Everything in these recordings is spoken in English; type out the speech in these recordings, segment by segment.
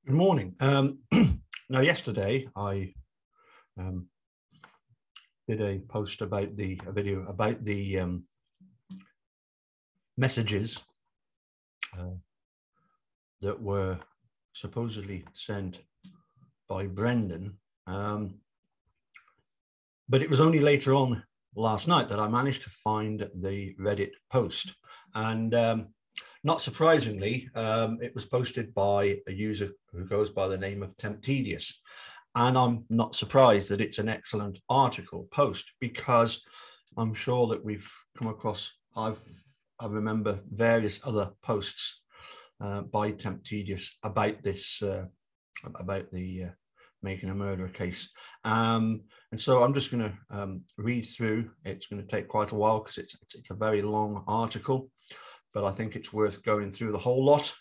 Good morning. Now, yesterday I did a post about a video about the messages that were supposedly sent by Brendan, but it was only later on last night that I managed to find the Reddit post, and not surprisingly, it was posted by a user who goes by the name of Temptedious. And I'm not surprised that it's an excellent article post, because I'm sure that we've come across, I remember various other posts by Temptedious about this, about the making a murderer case. And so I'm just going to read through. It's going to take quite a while because it's a very long article, but I think it's worth going through the whole lot.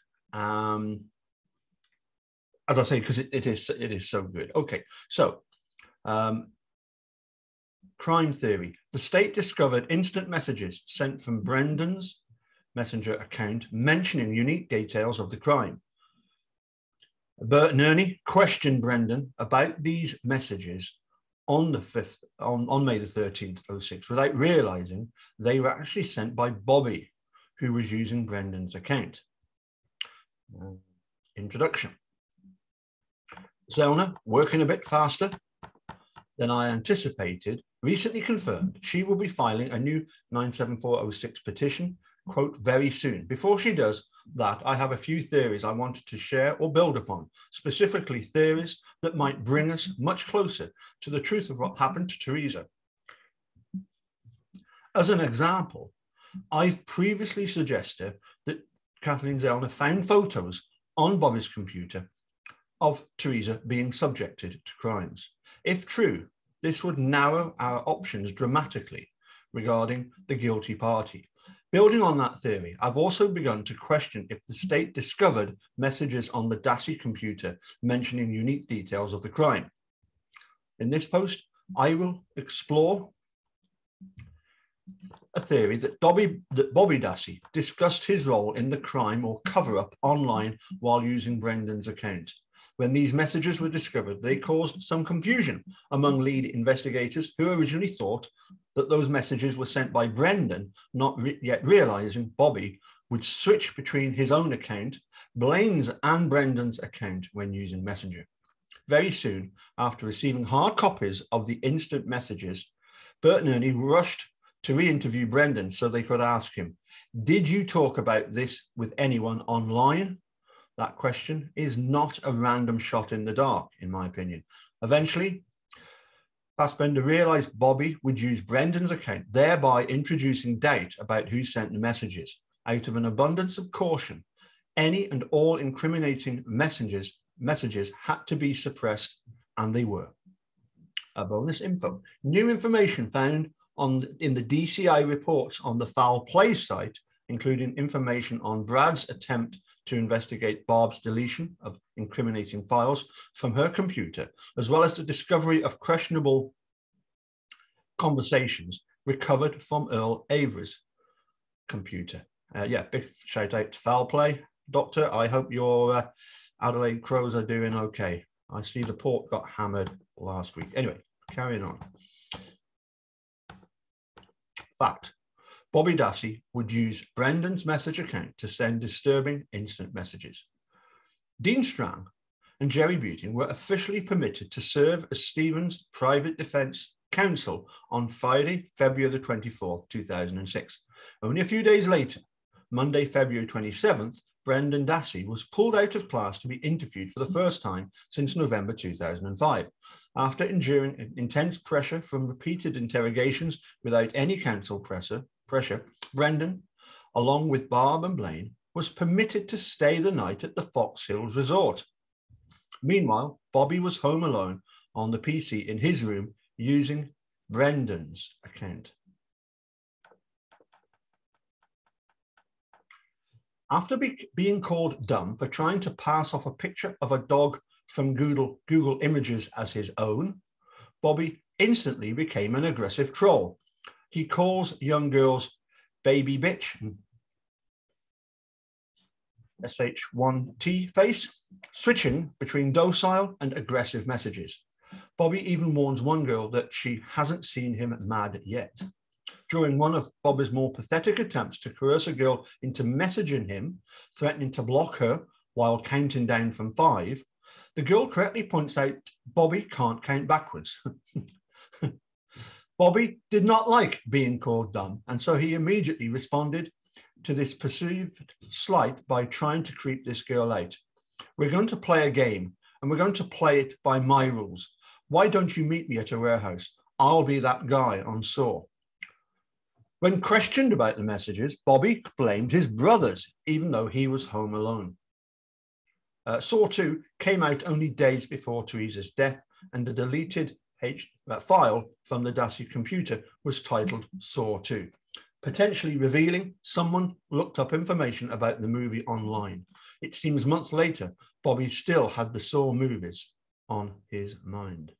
As I say, because it is so good. Okay, so crime theory. The state discovered instant messages sent from Brendan's Messenger account mentioning unique details of the crime. Bert and Ernie questioned Brendan about these messages on the 5th, on May the 13th, 2006, without realizing they were actually sent by Bobby, who was using Brendan's account. Introduction. Zellner, working a bit faster than I anticipated, recently confirmed she will be filing a new 97406 petition, quote, very soon. Before she does that, I have a few theories I wanted to share or build upon, specifically theories that might bring us much closer to the truth of what happened to Teresa. As an example, I've previously suggested that Kathleen Zellner found photos on Bobby's computer of Teresa being subjected to crimes. If true, this would narrow our options dramatically regarding the guilty party. Building on that theory, I've also begun to question if the state discovered messages on the Dassey computer mentioning unique details of the crime. In this post, I will explore a theory that Bobby Dassey discussed his role in the crime or cover-up online while using Brendan's account. When these messages were discovered, they caused some confusion among lead investigators who originally thought that those messages were sent by Brendan, not yet realizing Bobby would switch between his own account, Blaine's and Brendan's account when using Messenger. Very soon after receiving hard copies of the instant messages, Bert and Ernie rushed to re-interview Brendan so they could ask him, did you talk about this with anyone online? That question is not a random shot in the dark, in my opinion. Eventually, Fassbender realized Bobby would use Brendan's account, thereby introducing doubt about who sent the messages. Out of an abundance of caution, any and all incriminating messages had to be suppressed, and they were. A bonus info. New information found in the Dci Reports on the foul play site, including information on Brad's attempt to investigate Barb's deletion of incriminating files from her computer, as well as the discovery of questionable conversations recovered from Earl Avery's computer. Yeah, big shout out to foul play. Doctor, I hope your Adelaide Crows are doing okay. I see the port got hammered last week. Anyway, carrying on. Fact. Bobby Dassey would use Brendan's message account to send disturbing instant messages. Dean Strang and Jerry Buting were officially permitted to serve as Stephen's private defense counsel on Friday, February the 24th, 2006. Only a few days later, Monday, February 27th, Brendan Dassey was pulled out of class to be interviewed for the first time since November 2005. After enduring intense pressure from repeated interrogations without any counsel pressure, Brendan, along with Barb and Blaine, was permitted to stay the night at the Fox Hills Resort. Meanwhile, Bobby was home alone on the PC in his room using Brendan's account. After being called dumb for trying to pass off a picture of a dog from Google Images as his own, Bobby instantly became an aggressive troll. He calls young girls baby bitch SH1T face, switching between docile and aggressive messages. Bobby even warns one girl that she hasn't seen him mad yet. During one of Bobby's more pathetic attempts to coerce a girl into messaging him, threatening to block her while counting down from 5, the girl correctly points out Bobby can't count backwards. Bobby did not like being called dumb, and so he immediately responded to this perceived slight by trying to creep this girl out. We're going to play a game, and we're going to play it by my rules. Why don't you meet me at a warehouse? I'll be that guy on Saw. When questioned about the messages, Bobby blamed his brothers, even though he was home alone. Saw 2 came out only days before Teresa's death, and the deleted file from the Dassey computer was titled Saw 2, potentially revealing someone looked up information about the movie online. It seems months later, Bobby still had the Saw movies on his mind.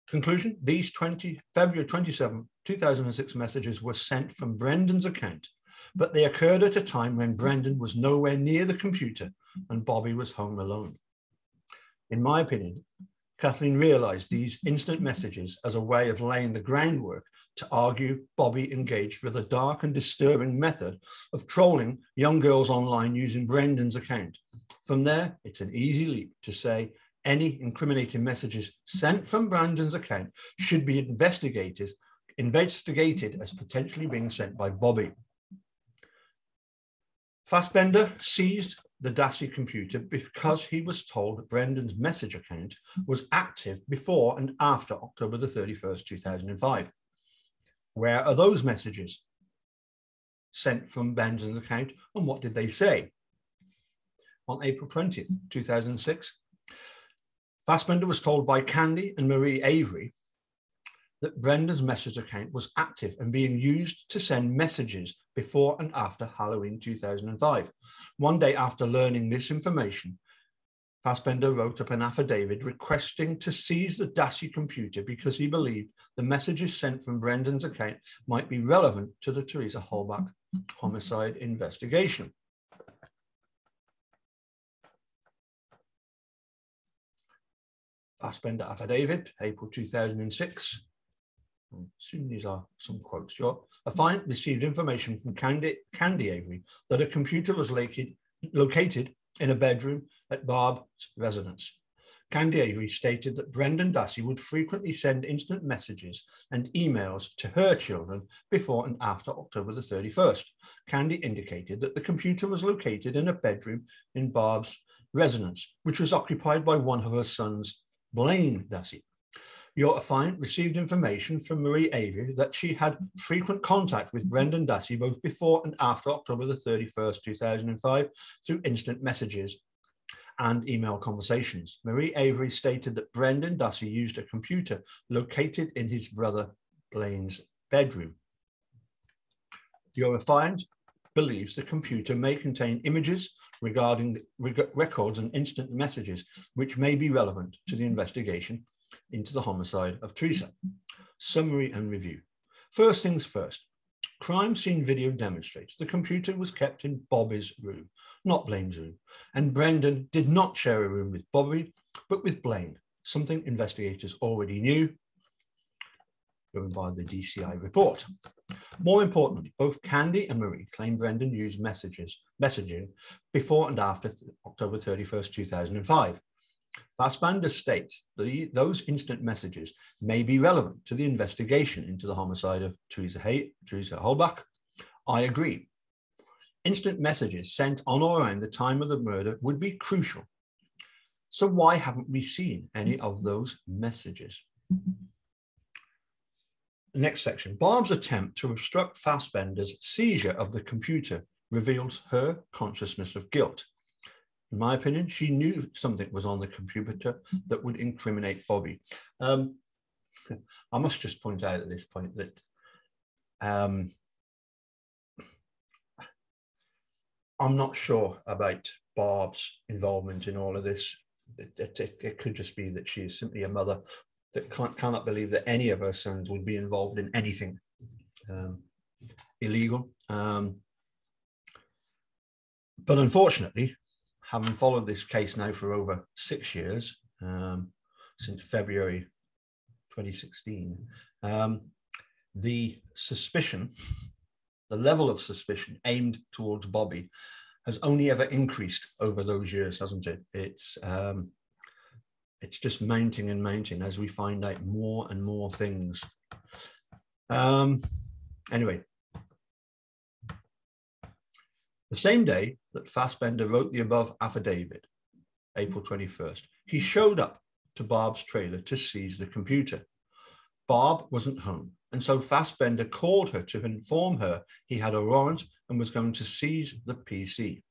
Conclusion, these February 27, 2006 messages were sent from Brendan's account, but they occurred at a time when Brendan was nowhere near the computer and Bobby was home alone. In my opinion, Kathleen realized these instant messages as a way of laying the groundwork to argue Bobby engaged with a dark and disturbing method of trolling young girls online using Brendan's account. From there, it's an easy leap to say any incriminating messages sent from Brendan's account should be investigated as potentially being sent by Bobby. Fassbender seized the Dassey computer because he was told that Brendan's message account was active before and after October the 31st, 2005. Where are those messages sent from Brendan's account, and what did they say? On April 20th, 2006, Fassbender was told by Candy and Marie Avery that Brendan's message account was active and being used to send messages before and after Halloween 2005. One day after learning this information, Fassbender wrote up an affidavit requesting to seize the Dassey computer because he believed the messages sent from Brendan's account might be relevant to the Teresa Holbach homicide investigation. Fassbender affidavit, April 2006. I assume these are some quotes. A client received information from Candy Avery that a computer was located in a bedroom at Barb's residence. Candy Avery stated that Brendan Dassey would frequently send instant messages and emails to her children before and after October the 31st. Candy indicated that the computer was located in a bedroom in Barb's residence, which was occupied by one of her sons, Blaine Dassey. Your affiant received information from Marie Avery that she had frequent contact with Brendan Dassey both before and after October the 31st, 2005 through instant messages and email conversations. Marie Avery stated that Brendan Dassey used a computer located in his brother Blaine's bedroom. Your affiant believes the computer may contain images regarding records and instant messages which may be relevant to the investigation into the homicide of Teresa. Summary and review. First things first, crime scene video demonstrates the computer was kept in Bobby's room, not Blaine's room, and Brendan did not share a room with Bobby, but with Blaine, something investigators already knew, driven by the Dci report. More importantly, both Candy and Marie claim Brendan used messaging before and after October 31st, 2005. Fassbender states that those instant messages may be relevant to the investigation into the homicide of Teresa Holbach. I agree. Instant messages sent on or around the time of the murder would be crucial. So why haven't we seen any of those messages? The next section, Barb's attempt to obstruct Fassbender's seizure of the computer reveals her consciousness of guilt. In my opinion, she knew something was on the computer that would incriminate Bobby. I must just point out at this point that I'm not sure about Barb's involvement in all of this. It could just be that she is simply a mother that cannot believe that any of her sons would be involved in anything illegal. But unfortunately, having followed this case now for over 6 years, since February 2016, the suspicion, the level of suspicion aimed towards Bobby has only ever increased over those years, hasn't it? It's just mounting and mounting as we find out more and more things. Anyway, the same day that Fassbender wrote the above affidavit, April 21st, he showed up to Barb's trailer to seize the computer. Barb wasn't home, and so Fassbender called her to inform her he had a warrant and was going to seize the PC.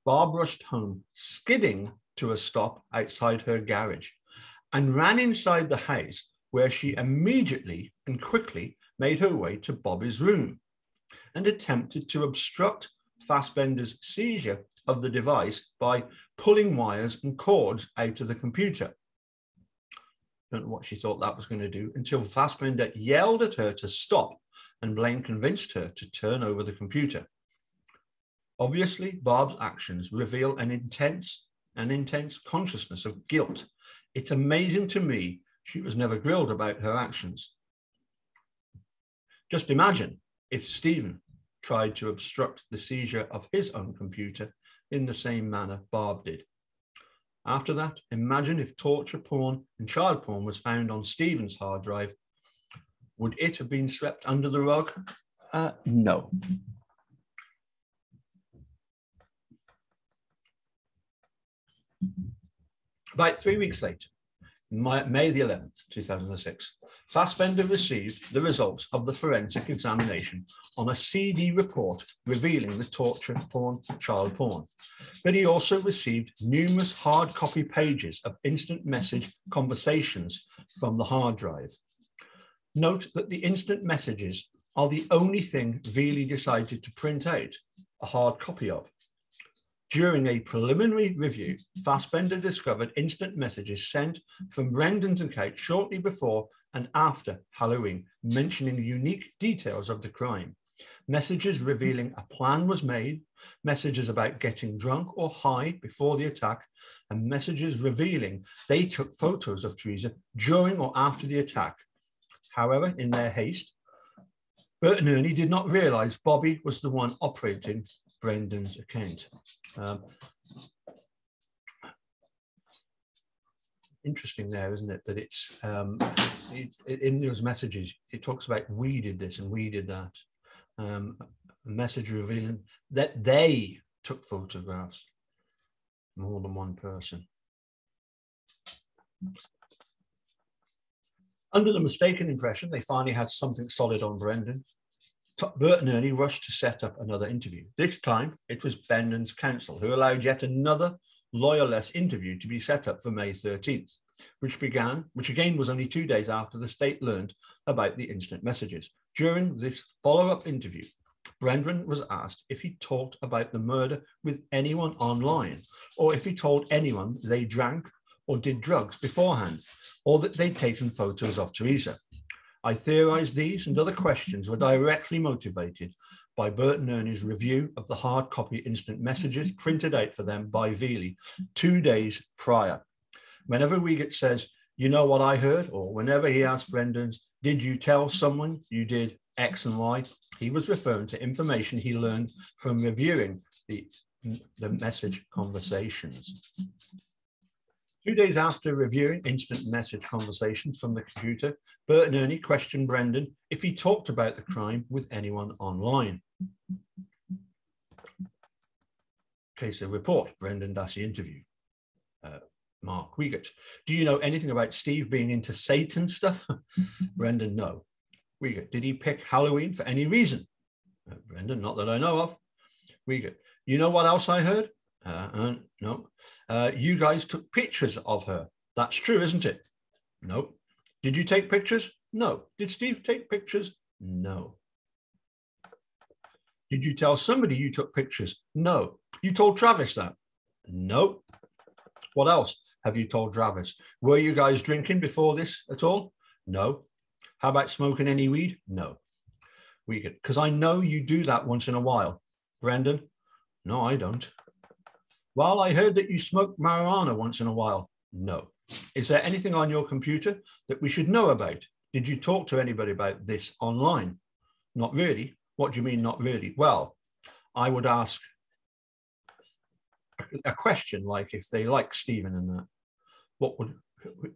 Barb rushed home, skidding to a stop outside her garage, and ran inside the house, where she immediately and quickly made her way to Bobby's room and attempted to obstruct Fassbender's seizure of the device by pulling wires and cords out of the computer. Don't know what she thought that was going to do until Fassbender yelled at her to stop, and Blaine convinced her to turn over the computer. Obviously, Barb's actions reveal an intense consciousness of guilt. It's amazing to me she was never grilled about her actions. Just imagine if Stephen tried to obstruct the seizure of his own computer in the same manner Barb did. After that, imagine if torture porn and child porn was found on Stephen's hard drive. Would it have been swept under the rug? No. About 3 weeks later, May the 11th, 2006, Fassbender received the results of the forensic examination on a CD report revealing the torture porn, child porn. But he also received numerous hard copy pages of instant message conversations from the hard drive. Note that the instant messages are the only thing Veely decided to print out a hard copy of. During a preliminary review, Fassbender discovered instant messages sent from Brendan's account shortly before and after Halloween, mentioning unique details of the crime. Messages revealing a plan was made, messages about getting drunk or high before the attack, and messages revealing they took photos of Teresa during or after the attack. However, in their haste, Bert and Ernie did not realize Bobby was the one operating Brendan's account. Interesting there, isn't it? That it's in those messages, it talks about we did this and we did that. A message revealing that they took photographs, more than one person. Under the mistaken impression they finally had something solid on Brendan, Bert and Ernie rushed to set up another interview. This time, it was Brendan's counsel who allowed yet another lawyer-less interview to be set up for May 13th, which again was only 2 days after the state learned about the instant messages. During this follow-up interview, Brendan was asked if he talked about the murder with anyone online, or if he told anyone they drank or did drugs beforehand, or that they'd taken photos of Teresa. I theorize these and other questions were directly motivated by Bert and Ernie's review of the hard copy instant messages printed out for them by Veely 2 days prior. Whenever Wiegert says, "You know what I heard?" or whenever he asks Brendan's, "Did you tell someone you did X and Y?" he was referring to information he learned from reviewing the message conversations. 2 days after reviewing instant message conversations from the computer, Bert and Ernie questioned Brendan if he talked about the crime with anyone online. Case of report, Brendan Dassey interview. Mark Wiegert, do you know anything about Steve being into Satan stuff? Brendan, no. Wiegert, did he pick Halloween for any reason? Brendan, not that I know of. Wiegert, you know what else I heard? No. You guys took pictures of her. That's true, isn't it? No. Did you take pictures? No. Did Steve take pictures? No. Did you tell somebody you took pictures? No. You told Travis that? No. What else have you told Travis? Were you guys drinking before this at all? No. How about smoking any weed? No. Wiegert, because I know you do that once in a while. Brendan, no, I don't. Well, I heard that you smoke marijuana once in a while. No. Is there anything on your computer that we should know about? Did you talk to anybody about this online? Not really. What do you mean, not really? Well, I would ask a question like if they like Stephen and that. What would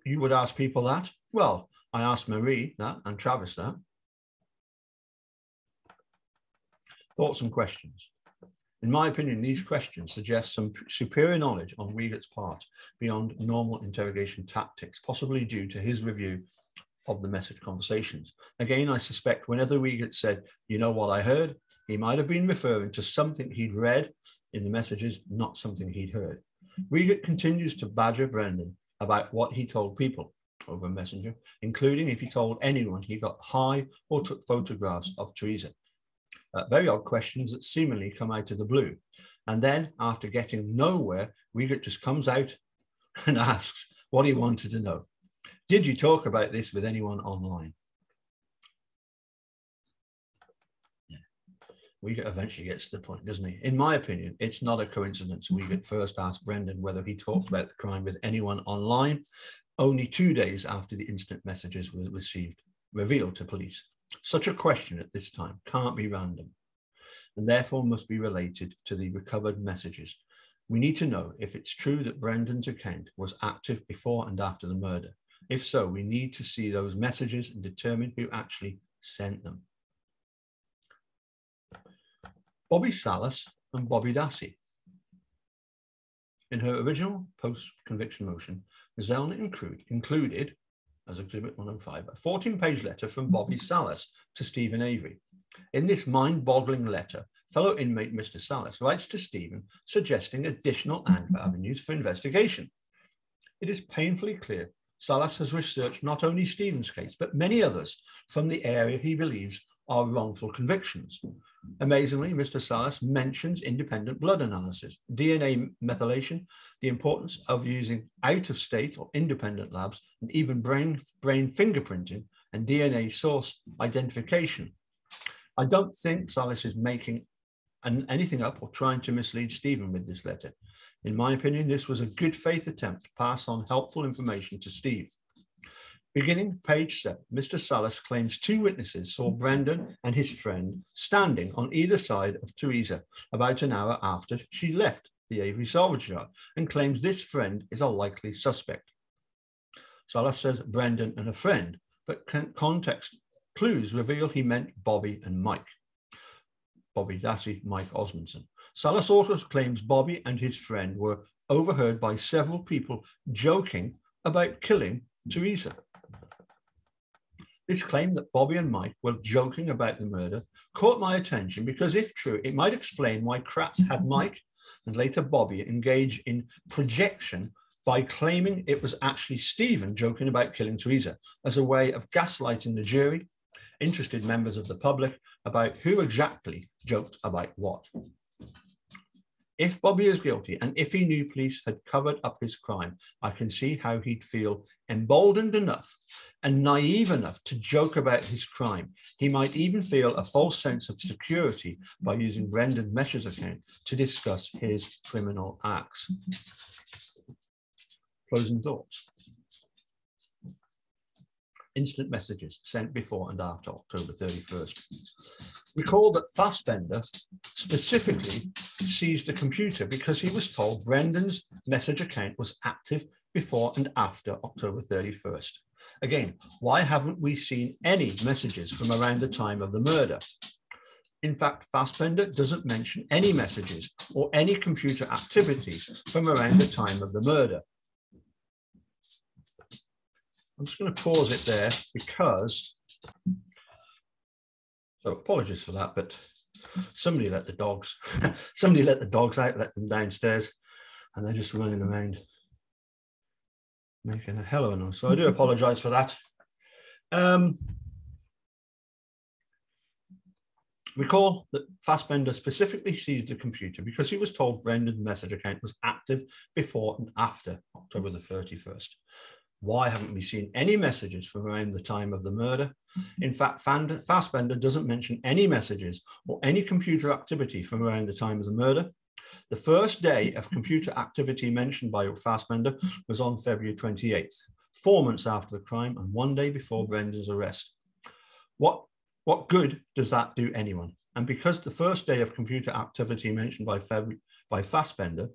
you would ask people that? Well, I asked Marie that and Travis that. Thoughts and questions. In my opinion, these questions suggest some superior knowledge on Wiegert's part beyond normal interrogation tactics, possibly due to his review of the message conversations. Again, I suspect whenever Wiegert said, you know what I heard, he might have been referring to something he'd read in the messages, not something he'd heard. Wiegert continues to badger Brendan about what he told people over Messenger, including if he told anyone he got high or took photographs of Teresa. Very odd questions that seemingly come out of the blue. And then, after getting nowhere, Wiegert just comes out and asks what he wanted to know. Did you talk about this with anyone online? Yeah. Wiegert eventually gets to the point, doesn't he? In my opinion, it's not a coincidence Wiegert first asked Brendan whether he talked about the crime with anyone online, only 2 days after the instant messages were revealed to police. Such a question at this time can't be random and therefore must be related to the recovered messages. We need to know if it's true that Brendan's account was active before and after the murder. If so, we need to see those messages and determine who actually sent them. Bobby Salas and Bobby Dassey. In her original post-conviction motion, Zellner included, as Exhibit 105, a 14-page letter from Bobby Salas to Stephen Avery. In this mind-boggling letter, fellow inmate Mr. Salas writes to Stephen suggesting additional avenues for investigation. It is painfully clear Salas has researched not only Stephen's case, but many others from the area he believes are wrongful convictions. Amazingly, Mr. Salas mentions independent blood analysis, DNA methylation, the importance of using out-of-state or independent labs, and even brain fingerprinting and DNA source identification. I don't think Salas is making anything up or trying to mislead Stephen with this letter. In my opinion, this was a good faith attempt to pass on helpful information to Steve. Beginning page 7, Mr. Salas claims 2 witnesses saw Brendan and his friend standing on either side of Teresa about an hour after she left the Avery salvage yard and claims this friend is a likely suspect. Salas says Brendan and a friend, but context clues reveal he meant Bobby and Mike. Bobby Dassey, Mike Osmondson. Salas also claims Bobby and his friend were overheard by several people joking about killing Teresa. This claim that Bobby and Mike were joking about the murder caught my attention because, if true, it might explain why Kratz had Mike and later Bobby engage in projection by claiming it was actually Stephen joking about killing Teresa as a way of gaslighting the jury, interested members of the public about who exactly joked about what. If Bobby is guilty and if he knew police had covered up his crime, I can see how he'd feel emboldened enough and naive enough to joke about his crime. He might even feel a false sense of security by using Brendan Mesher's account to discuss his criminal acts. Closing thoughts. Instant messages sent before and after October 31st. Recall that Fassbender specifically seized the computer because he was told Brendan's message account was active before and after October 31st. Again, why haven't we seen any messages from around the time of the murder? In fact, Fassbender doesn't mention any messages or any computer activity from around the time of the murder. I'm just going to pause it there because, so apologies for that, but somebody let the dogs out, let them downstairs, and they're just running around making a hell of a noise. So I do apologize for that. Recall that Fassbender specifically seized the computer because he was told Brendan's message account was active before and after October the 31st. Why haven't we seen any messages from around the time of the murder? In fact, Fassbender doesn't mention any messages or any computer activity from around the time of the murder. The first day of computer activity mentioned by Fassbender was on February 28th, 4 months after the crime and 1 day before Brendan's arrest. What good does that do anyone? And because the first day of computer activity mentioned by Fassbender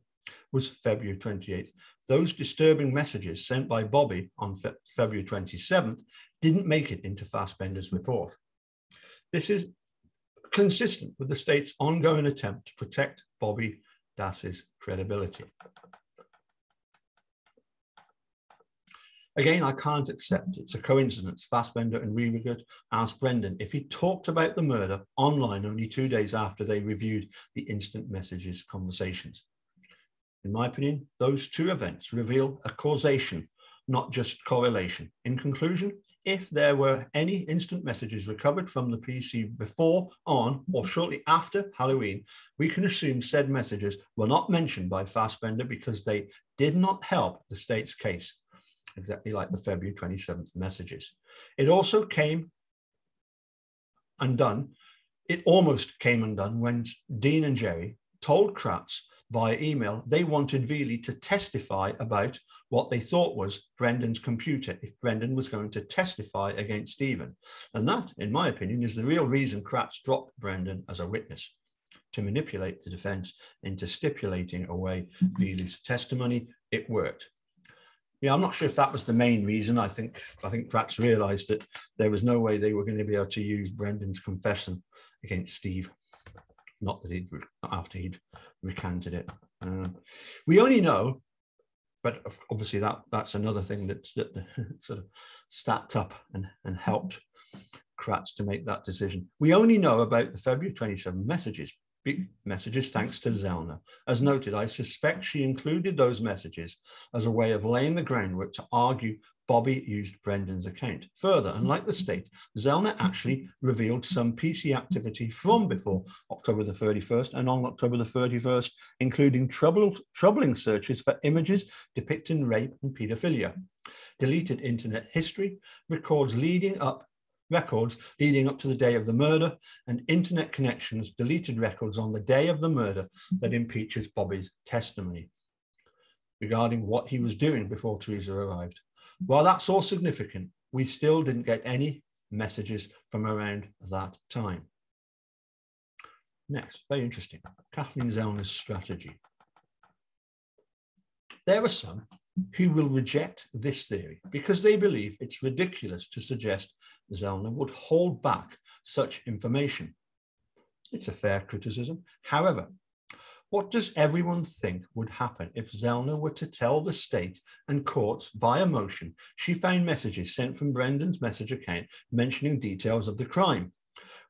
was February 28th, those disturbing messages sent by Bobby on February 27th didn't make it into Fassbender's report. This is consistent with the state's ongoing attempt to protect Bobby Dassey's credibility. Again, I can't accept it's a coincidence Fassbender and Rewigot asked Brendan if he talked about the murder online only 2 days after they reviewed the instant messages conversations. In my opinion, those two events reveal a causation, not just correlation. In conclusion, if there were any instant messages recovered from the PC before, on, or shortly after Halloween, we can assume said messages were not mentioned by Fassbender because they did not help the state's case, exactly like the February 27th messages. It also came undone. It almost came undone when Dean and Jerry told Kratz via email they wanted Veely to testify about what they thought was Brendan's computer if Brendan was going to testify against Stephen. And that, in my opinion, is the real reason Kratz dropped Brendan as a witness, to manipulate the defense into stipulating away Veely's testimony. It worked. Yeah, I'm not sure if that was the main reason. I think Kratz realized that there was no way they were going to be able to use Brendan's confession against Steve. Not that after he'd recanted it. We only know, but obviously that's another thing that sort of stacked up and helped Kratz to make that decision. We only know about the February 27 messages thanks to Zellner. As noted, I suspect she included those messages as a way of laying the groundwork to argue Bobby used Brendan's account. Further, unlike the state, Zellner actually revealed some PC activity from before October the 31st and on October the 31st, including troubling searches for images depicting rape and paedophilia, deleted internet history, records leading up to the day of the murder, and internet connections, deleted records on the day of the murder that impeaches Bobby's testimony regarding what he was doing before Teresa arrived. While that's all significant, we still didn't get any messages from around that time. Next, very interesting, Kathleen Zellner's strategy. There are some who will reject this theory because they believe it's ridiculous to suggest Zellner would hold back such information. It's a fair criticism. However, what does everyone think would happen if Zellner were to tell the state and courts via motion she found messages sent from Brendan's message account mentioning details of the crime?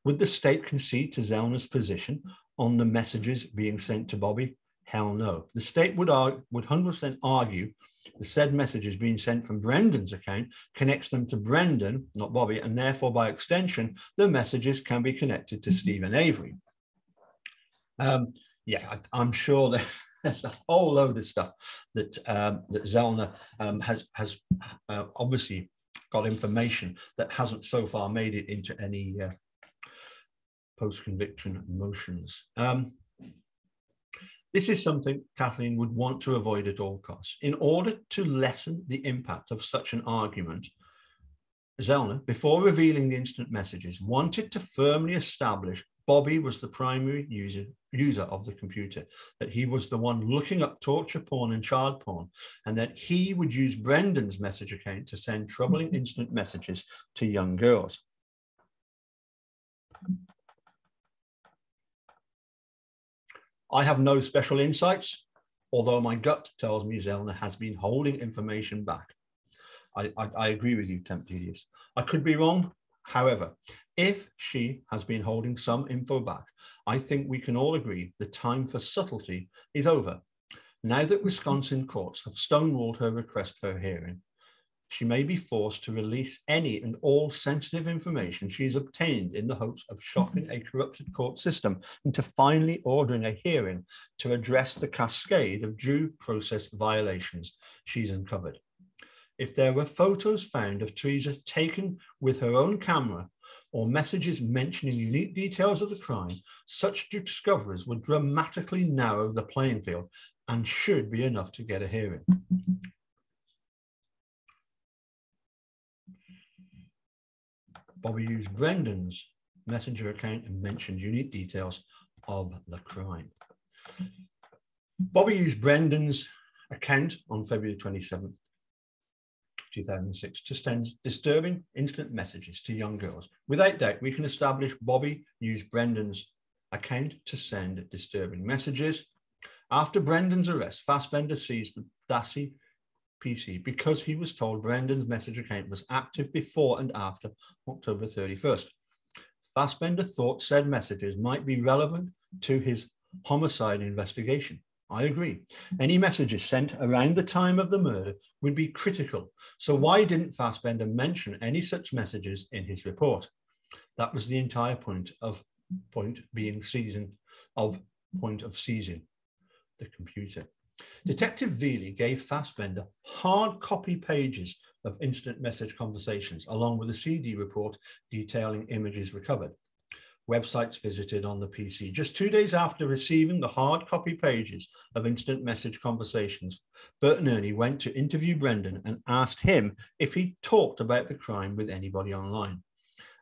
Would the state concede to Zellner's position on the messages being sent to Bobby? Hell no. The state would 100% argue the said messages being sent from Brendan's account connects them to Brendan, not Bobby, and therefore by extension, the messages can be connected to Steve and Avery. Yeah, I'm sure there's a whole load of stuff that that Zellner has obviously got information that hasn't so far made it into any post-conviction motions. This is something Kathleen would want to avoid at all costs. In order to lessen the impact of such an argument, Zellner, before revealing the instant messages, wanted to firmly establish Bobby was the primary user of the computer, that he was the one looking up torture porn and child porn, and that he would use Brendan's message account to send troubling instant messages to young girls. I have no special insights, although my gut tells me Zellner has been holding information back. I agree with you, Temptedious. I could be wrong. However, if she has been holding some info back, I think we can all agree the time for subtlety is over. Now that Wisconsin courts have stonewalled her request for a hearing, she may be forced to release any and all sensitive information she's obtained in the hopes of shocking a corrupted court system into finally ordering a hearing to address the cascade of due process violations she's uncovered. If there were photos found of Teresa taken with her own camera or messages mentioning unique details of the crime, such discoveries would dramatically narrow the playing field and should be enough to get a hearing. Bobby used Brendan's Messenger account and mentioned unique details of the crime. Bobby used Brendan's account on February 27th, 2006 to send disturbing instant messages to young girls. Without doubt, we can establish Bobby used Brendan's account to send disturbing messages. After Brendan's arrest, Fassbender seized the Dassey PC because he was told Brendan's message account was active before and after October 31st. Fassbender thought said messages might be relevant to his homicide investigation. I agree. Any messages sent around the time of the murder would be critical. So why didn't Fassbender mention any such messages in his report? That was the entire point of seizing the computer. Detective Veely gave Fassbender hard copy pages of instant message conversations, along with a CD report detailing images recovered, websites visited on the PC. Just 2 days after receiving the hard copy pages of instant message conversations, Bert and Ernie went to interview Brendan and asked him if he talked about the crime with anybody online,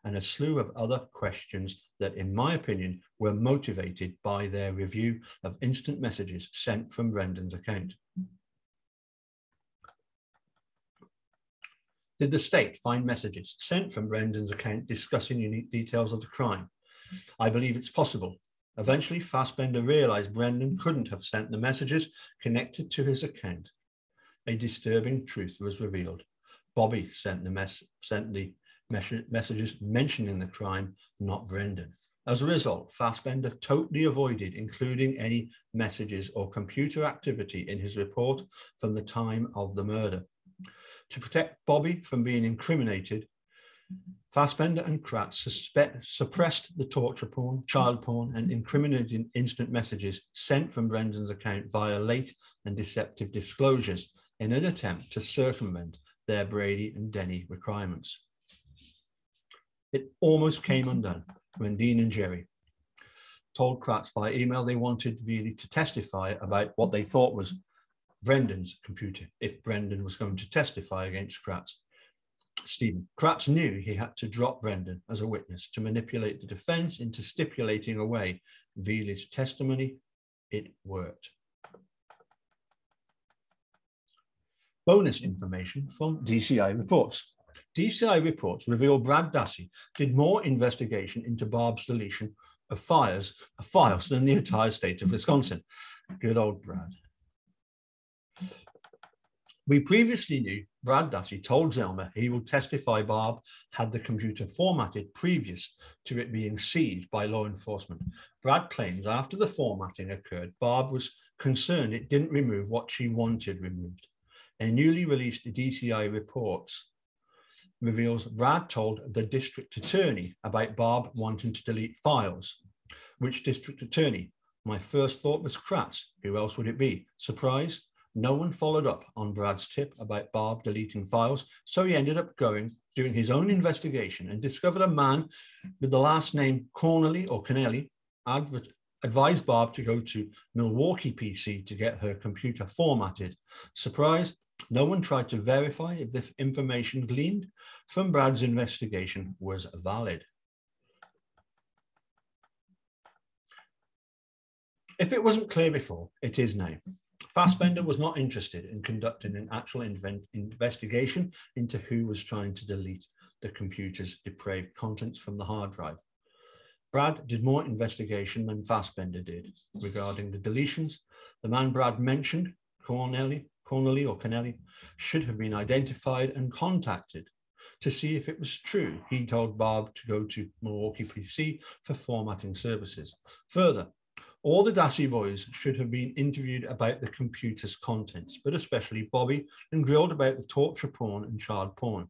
and a slew of other questions that, in my opinion, were motivated by their review of instant messages sent from Brendan's account. Did the state find messages sent from Brendan's account discussing unique details of the crime? I believe it's possible. Eventually, Fassbender realized Brendan couldn't have sent the messages connected to his account. A disturbing truth was revealed. Bobby sent the messages mentioning the crime, not Brendan. As a result, Fassbender totally avoided including any messages or computer activity in his report from the time of the murder. To protect Bobby from being incriminated, Fassbender and Kratz suppressed the torture porn, child porn, and incriminating instant messages sent from Brendan's account via late and deceptive disclosures in an attempt to circumvent their Brady and Denny requirements. It almost came undone when Dean and Jerry told Kratz via email they wanted Veely to testify about what they thought was Brendan's computer if Brendan was going to testify against Kratz. Stephen Kratz knew he had to drop Brendan as a witness to manipulate the defense into stipulating away Veely's testimony. It worked. Bonus information from Dci Reports. Dci Reports revealed Brad Dassey did more investigation into Barb's deletion of files than the entire state of Wisconsin. Good old Brad. We previously knew Brad Dassey told Zelma he would testify Barb had the computer formatted previous to it being seized by law enforcement. Brad claims after the formatting occurred, Barb was concerned it didn't remove what she wanted removed. A newly released DCI Reports reveals Brad told the district attorney about Barb wanting to delete files. Which district attorney? My first thought was Kratz. Who else would it be? Surprise? No one followed up on Brad's tip about Barb deleting files, so he ended up doing his own investigation and discovered a man with the last name Connelly advised Barb to go to Milwaukee PC to get her computer formatted. Surprise? No one tried to verify if the information gleaned from Brad's investigation was valid. If it wasn't clear before, it is now. Fassbender was not interested in conducting an actual investigation into who was trying to delete the computer's depraved contents from the hard drive. Brad did more investigation than Fassbender did regarding the deletions. The man Brad mentioned, Connelly, should have been identified and contacted to see if it was true. He told Barb to go to Milwaukee PC for formatting services. Further, all the Dassey boys should have been interviewed about the computer's contents, but especially Bobby, and grilled about the torture porn and child porn.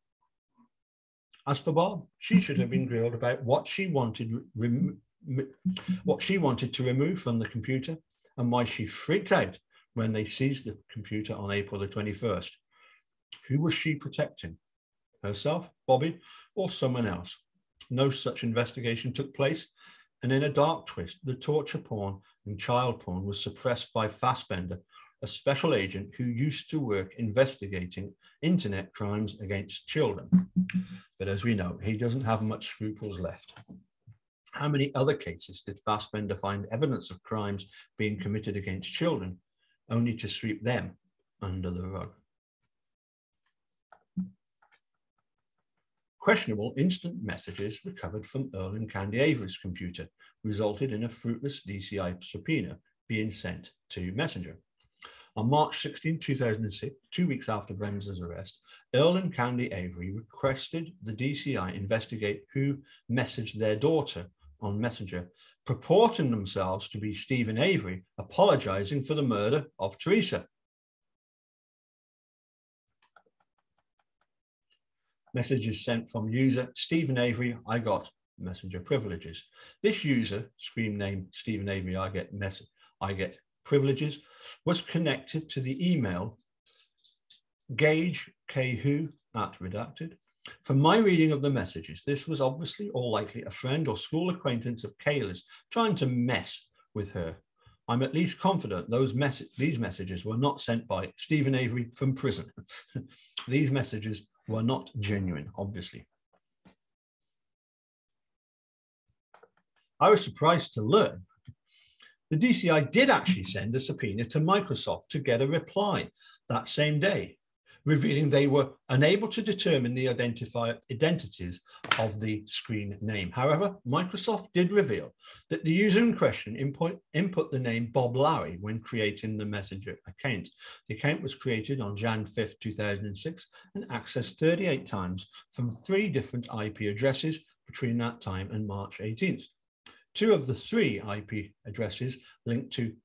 As for Barb, she should have been grilled about what she wanted to remove from the computer and why she freaked out when they seized the computer on April the 21st. Who was she protecting? Herself, Bobby, or someone else? No such investigation took place, and in a dark twist, the torture porn and child porn was suppressed by Fassbender, a special agent who used to work investigating internet crimes against children. But as we know, he doesn't have much scruples left. How many other cases did Fassbender find evidence of crimes being committed against children, only to sweep them under the rug? Questionable instant messages recovered from Earl and Candy Avery's computer resulted in a fruitless DCI subpoena being sent to Messenger. On March 16, 2006, 2 weeks after Brendan's arrest, Earl and Candy Avery requested the DCI investigate who messaged their daughter on Messenger, purporting themselves to be Stephen Avery, apologizing for the murder of Teresa. Messages sent from user Stephen Avery, I got Messenger privileges. This user, screen name Stephen Avery, I get privileges, was connected to the email gagekhu@redacted. From my reading of the messages, this was obviously or likely a friend or school acquaintance of Kayla's trying to mess with her. I'm at least confident these messages were not sent by Stephen Avery from prison. These messages were not genuine, obviously. I was surprised to learn the DCI did actually send a subpoena to Microsoft to get a reply that same day, revealing they were unable to determine the identities of the screen name. However, Microsoft did reveal that the user in question input the name Bob Larry when creating the Messenger account. The account was created on Jan 5th, 2006 and accessed 38 times from 3 different IP addresses between that time and March 18th. 2 of the 3 IP addresses linked to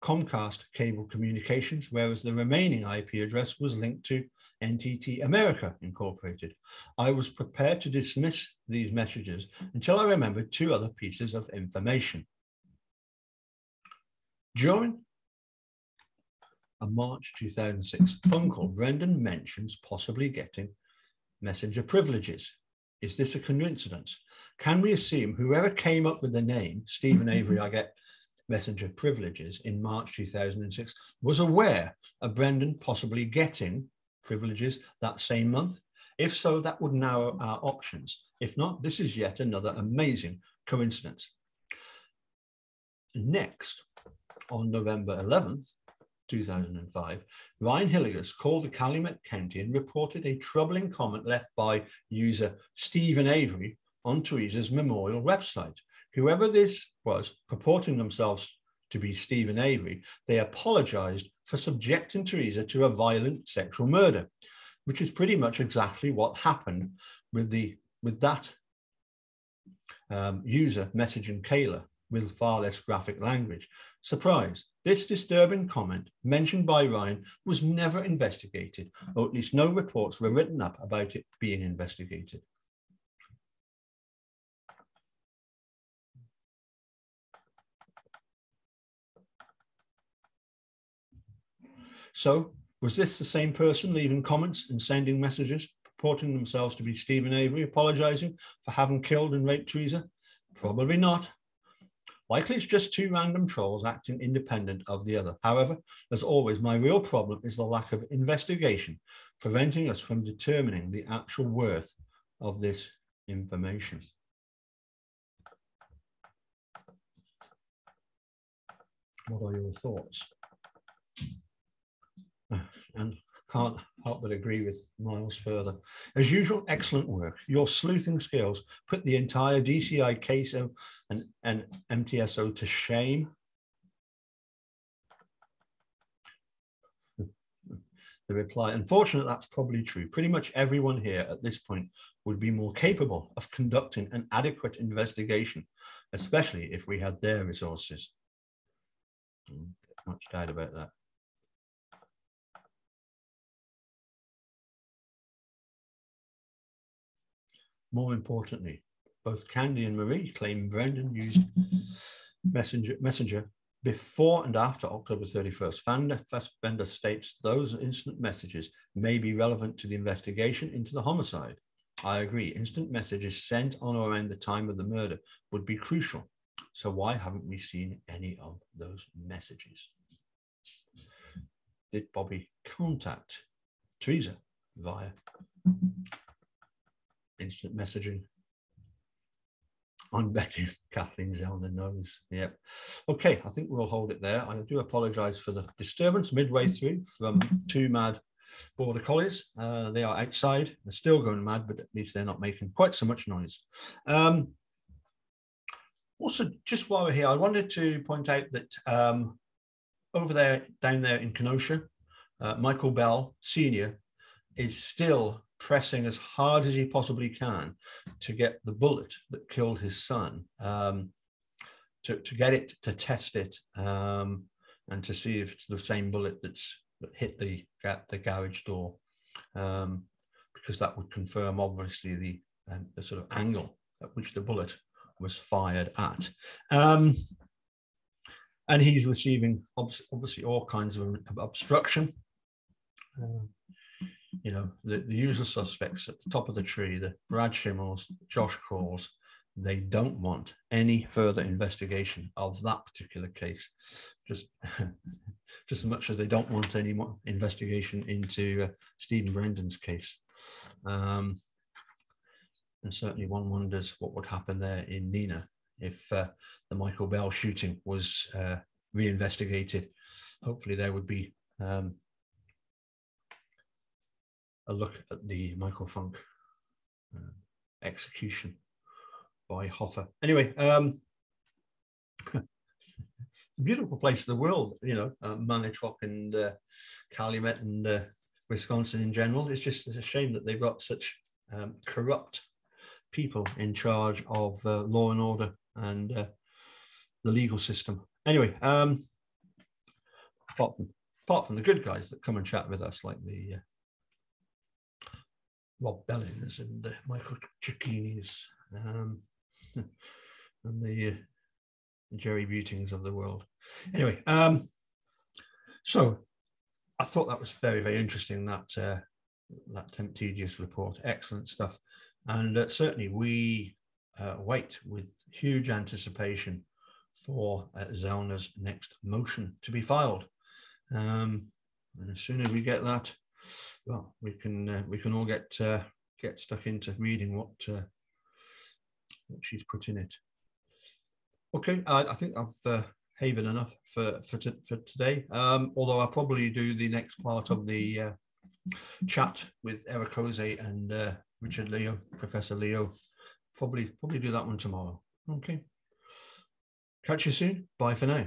Comcast Cable Communications, whereas the remaining IP address was linked to NTT America Incorporated. I was prepared to dismiss these messages until I remembered 2 other pieces of information. During a March 2006 phone call, Brendan mentions possibly getting Messenger privileges. Is this a coincidence? Can we assume whoever came up with the name Stephen Avery, I get Messenger privileges in March 2006 was aware of Brendan possibly getting privileges that same month? If so, that would narrow our options. If not, this is yet another amazing coincidence. Next, on November 11th, 2005, Ryan Hilligers called the Calumet County and reported a troubling comment left by user Stephen Avery on Teresa's memorial website. Whoever this was, purporting themselves to be Stephen Avery, they apologized for subjecting Teresa to a violent sexual murder, which is pretty much exactly what happened with that user messaging Kayla with far less graphic language. Surprise, this disturbing comment mentioned by Ryan was never investigated, or at least no reports were written up about it being investigated. So, was this the same person leaving comments and sending messages, purporting themselves to be Stephen Avery, apologizing for having killed and raped Teresa? Probably not. Likely it's just 2 random trolls acting independent of the other. However, as always, my real problem is the lack of investigation, preventing us from determining the actual worth of this information. What are your thoughts? And can't help but agree with Miles further. As usual, excellent work. Your sleuthing skills put the entire DCI case and MTSO to shame. The reply, unfortunately, that's probably true. Pretty much everyone here at this point would be more capable of conducting an adequate investigation, especially if we had their resources. Much doubt about that. More importantly, both Candy and Marie claim Brendan used Messenger before and after October 31st. Fassbender states those instant messages may be relevant to the investigation into the homicide. I agree. Instant messages sent on or around the time of the murder would be crucial. So why haven't we seen any of those messages? Did Bobby contact Teresa via instant messaging? I'm betting Kathleen Zellner knows. Yep. Okay, I think we'll hold it there. I do apologise for the disturbance midway through from two mad border collies. They are outside. They're still going mad, but at least they're not making quite so much noise. Also, just while we're here, I wanted to point out that over there, down there in Kenosha, Michael Bell Sr. is still pressing as hard as he possibly can to get the bullet that killed his son, to get it, to test it, and to see if it's the same bullet that hit the garage door, because that would confirm, obviously, the sort of angle at which the bullet was fired at. And he's receiving, obviously, all kinds of obstruction. You know, the usual suspects at the top of the tree, the Brad Schimmels, Josh Crawls, they don't want any further investigation of that particular case, just as much as they don't want any more investigation into Stephen Brendan's case. And certainly one wonders what would happen there in Neenah if the Michael Bell shooting was reinvestigated. Hopefully there would be a look at the Michael Funk execution by Hoffa. Anyway, it's a beautiful place in the world, you know, Manitowoc and Calumet and Wisconsin in general. It's just a shame that they've got such corrupt people in charge of law and order and the legal system. Anyway, apart from the good guys that come and chat with us, like the Rob Bellings and Michael Cicchini's and the Jerry Butings of the world. Anyway, so I thought that was very, very interesting, that Temptedious report. Excellent stuff. And certainly we wait with huge anticipation for Zellner's next motion to be filed. And as soon as we get that, well, we can all get stuck into reading what she's put in it. Okay, I think I've haven enough for today. Although I'll probably do the next part of the chat with Eric Jose and Richard Leo, Professor Leo. Probably do that one tomorrow. Okay. Catch you soon. Bye for now.